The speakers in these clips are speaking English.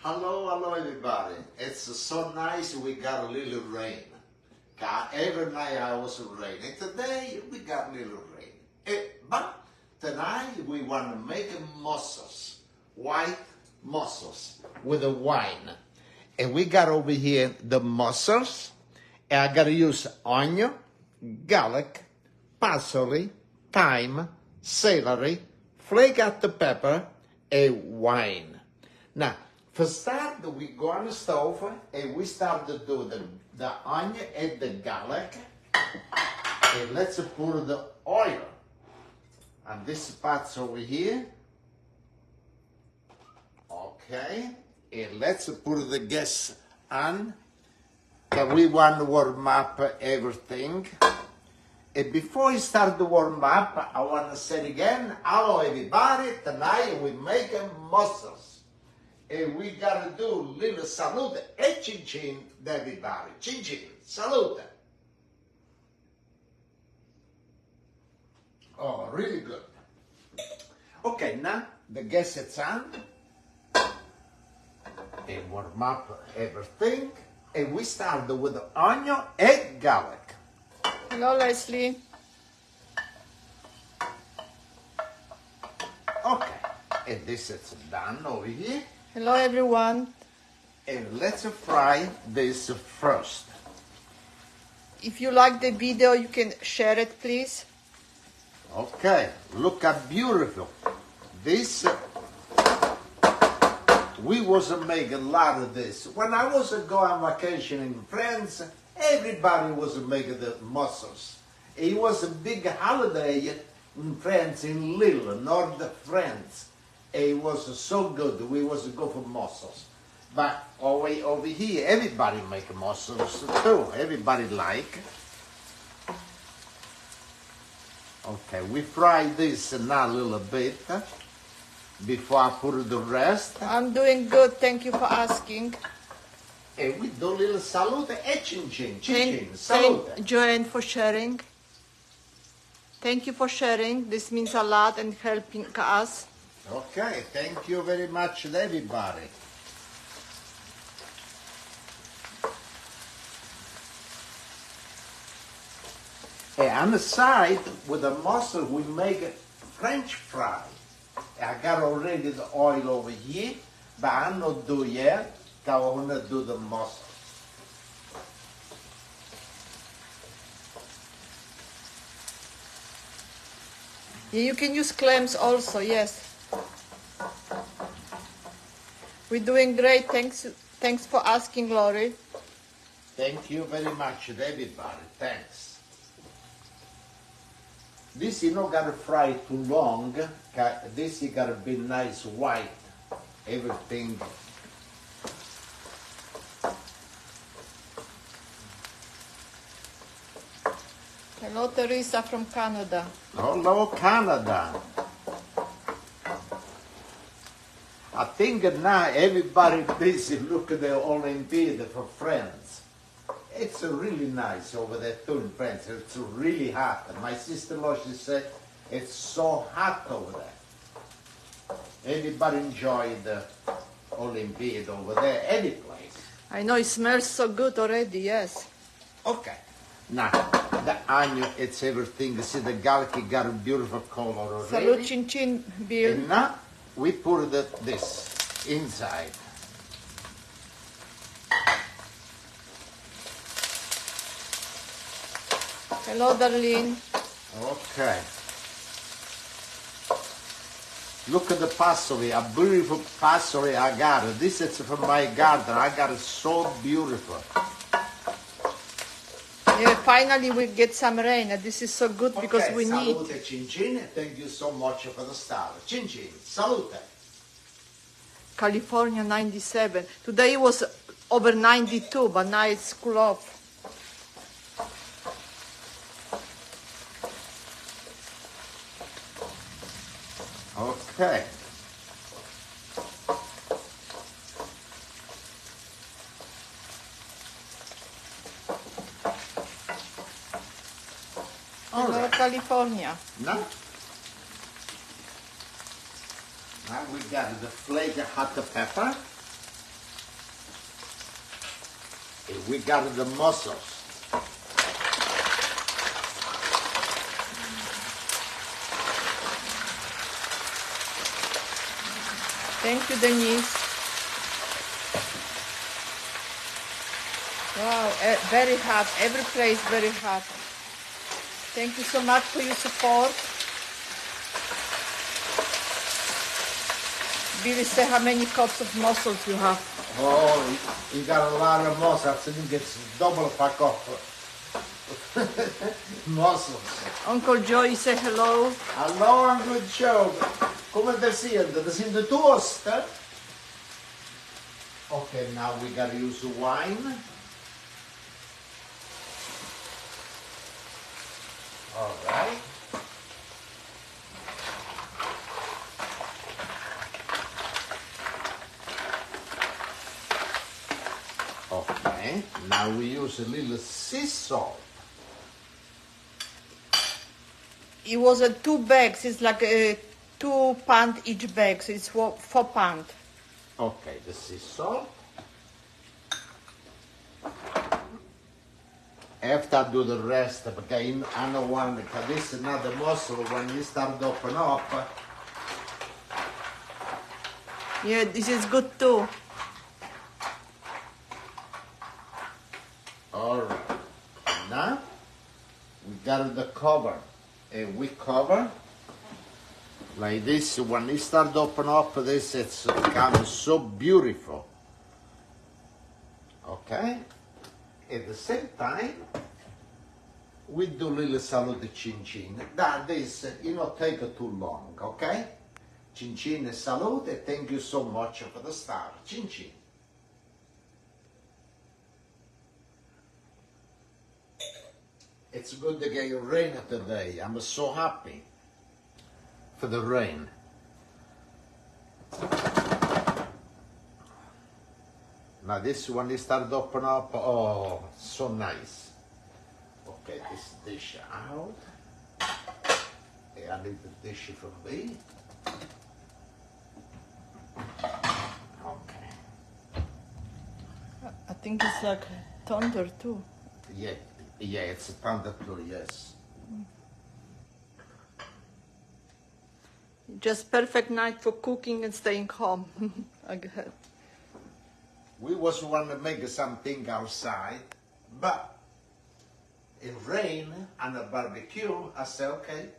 Hello everybody. It's so nice we got a little rain. Every night I was raining. Today we got a little rain. But tonight we want to make mussels, white mussels with a wine. And we got over here the mussels. And I got to use onion, garlic, parsley, thyme, celery, flake out the pepper, and wine. Now, for start, we go on the stove and we start to do the onion and the garlic. And let's put the oil on this pot over here. Okay. And let's put the gas on. And we want to warm up everything. And before we start to warm up, I want to say again, hello everybody. Tonight we making mussels. And we gotta do little salute e chin chin to everybody. Chin chin, salute. Oh, really good. Okay, now the gas is on. And warm up everything. And we start with the onion and garlic. Hello, Leslie. Okay, and this is done over here. Hello, everyone. And let's fry this first. If you like the video, you can share it, please. Okay, look how beautiful. This, we was making a lot of this. When I was going on vacation in France, everybody was making the mussels. It was a big holiday in France, in Lille, north of France. It was so good. We was go for mussels. But over here, everybody make mussels too. Everybody like. Okay, we fry this now a little bit before I put the rest. I'm doing good. Thank you for asking. And we do a little salute e chin chin. Chin chin. Salute. Thank Joanne for sharing. Thank you for sharing. This means a lot and helping us. Okay, thank you very much, everybody. And on the side, with the mussel, we make a French fry. I got already the oil over here, but I'm not do yet. I want to do the mussel. Yeah, you can use clams also, yes. We're doing great. Thanks for asking, Lori. Thank you very much, everybody. Thanks. This you not gotta fry too long. This you gotta be nice white. Everything. Hello, Teresa from Canada. Hello, Canada. I think now everybody busy look at the Olympiad for France. It's really nice over there too in France. It's really hot. My sister-in-law, she said, it's so hot over there. Everybody enjoy the Olympiad over there, any place. I know it smells so good already, yes. Okay. Now, the onion, it's everything. You see, the garlic got a beautiful color already. Salut, chin chin, Bill. And now, we put this inside. Hello, Darlene. Okay. Look at the parsley, a beautiful parsley I got. This is from my garden. I got it so beautiful. Yeah, finally we get some rain. This is so good because we need. Salute, chin chin. Thank you so much for the star. Chin chin. Salute. California 97. Today it was over 92, but now it's cool off. Okay. All Hello, right. California. Now we got the flake hot pepper. we got the mussels. Thank you, Denise. Wow, very hot. Every place very hot. Thank you so much for your support. Billy, say how many cups of mussels you have. Oh, you got a lot of mussels. I think it's double pack of mussels. Uncle Joey, say hello. Hello, Uncle Joe. Come te senti? Ti senti toast? Okay, now we gotta use wine. All right. Okay, now we use a little sea salt. It was 2 bags. It's like £2 each bag, so it's £4. Okay, the sea salt. After I do the rest, because I don't want, because this is not the mussel when you start to open up. Yeah, this is good too. All right. Now we got the cover. And we cover like this. When you start to open up this, it's becomes so beautiful. Okay. At the same time, we do little salute chin chin. That this, take too long. Okay. Chin chin and salute. And thank you so much for the star. Chin chin. It's good to get rain today. I'm so happy for the rain. Now this one is started to open up. Oh, so nice. Okay, this dish out. I need the dish for me. Okay. I think it's like thunder too. Yeah, it's a thunder too, yes. Just perfect night for cooking and staying home. I guess. We was want to make something outside, but it rained and a barbecue. I said, okay,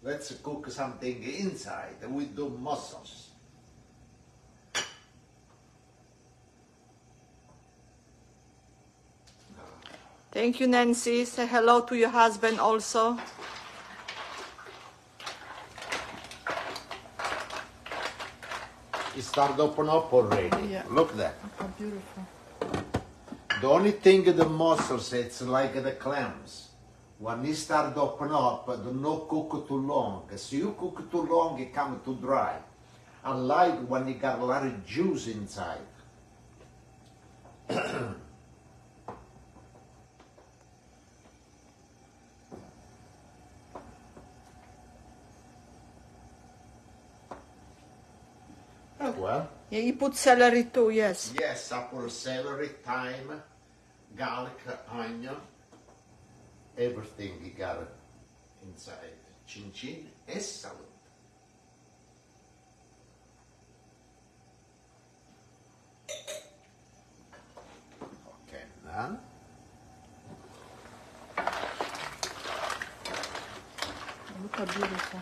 let's cook something inside. We do mussels. Thank you, Nancy. Say hello to your husband also. It started to open up already. Yeah. Look there. How beautiful. The only thing the mussels, it's like the clams. When it start to open up, do not cook too long. So you cook too long, it comes too dry. Unlike when you got a lot of juice inside. Well. Yeah, you put celery too, yes. Yes, I put celery, thyme, garlic, onion, everything you got inside. Chin chin and salad. Okay, now. Look how beautiful.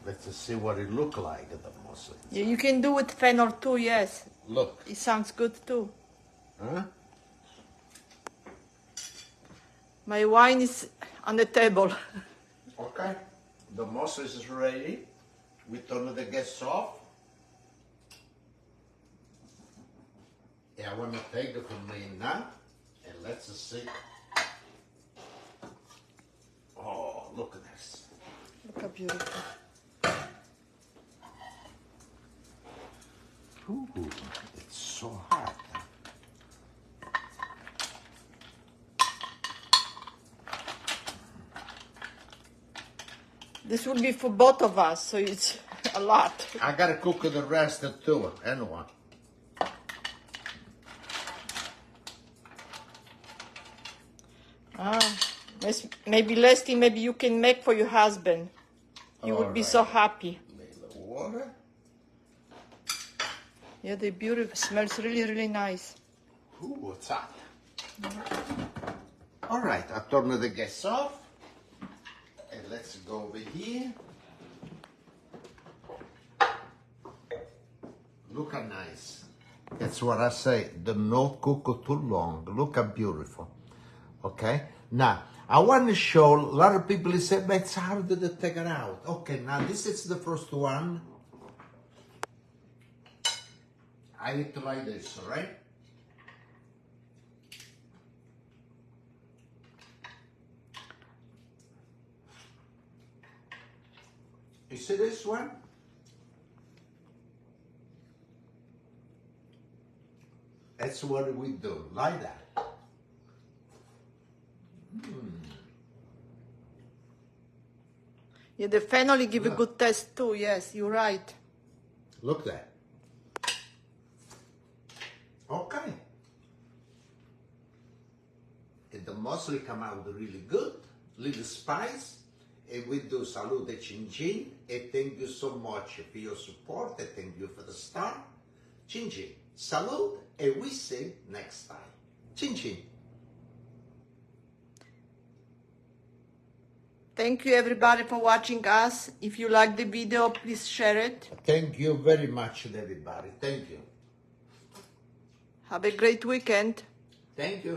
Let's see what it look like, the mussels. Yeah, you can do with fennel too, yes. Look. It sounds good too. Huh? My wine is on the table. Okay. The mussels is ready. We turn the gas off. Yeah, I want to take it from me now. And let's see. Oh, look at this. Look how beautiful. Ooh, it's so hot. This will be for both of us, so it's a lot. I gotta cook the rest too, anyway. Maybe Leslie, maybe you can make for your husband. He would be Alright. so happy. Little water. Yeah, they're beautiful. Smells really, really nice. Ooh, what's hot? All right, I turn the gas off. And let's go over here. Look how nice. That's what I say. Do not cook too long. Look how beautiful. Okay? Now, I want to show, a lot of people say, but it's hard to take it out. Okay, now this is the first one. I eat like this, all right? You see this one? That's what we do, like that. Yeah, the fennel give a good taste too. Yes, you're right. Look that. Okay. And the mussel come out really good, little spice. And we do salute the chin chin. And thank you so much for your support. And thank you for the star. Chin chin. Salute. And we see next time. Chin chin. Thank you everybody for watching us. If you like the video, please share it. Thank you very much, everybody. Thank you. Have a great weekend. Thank you.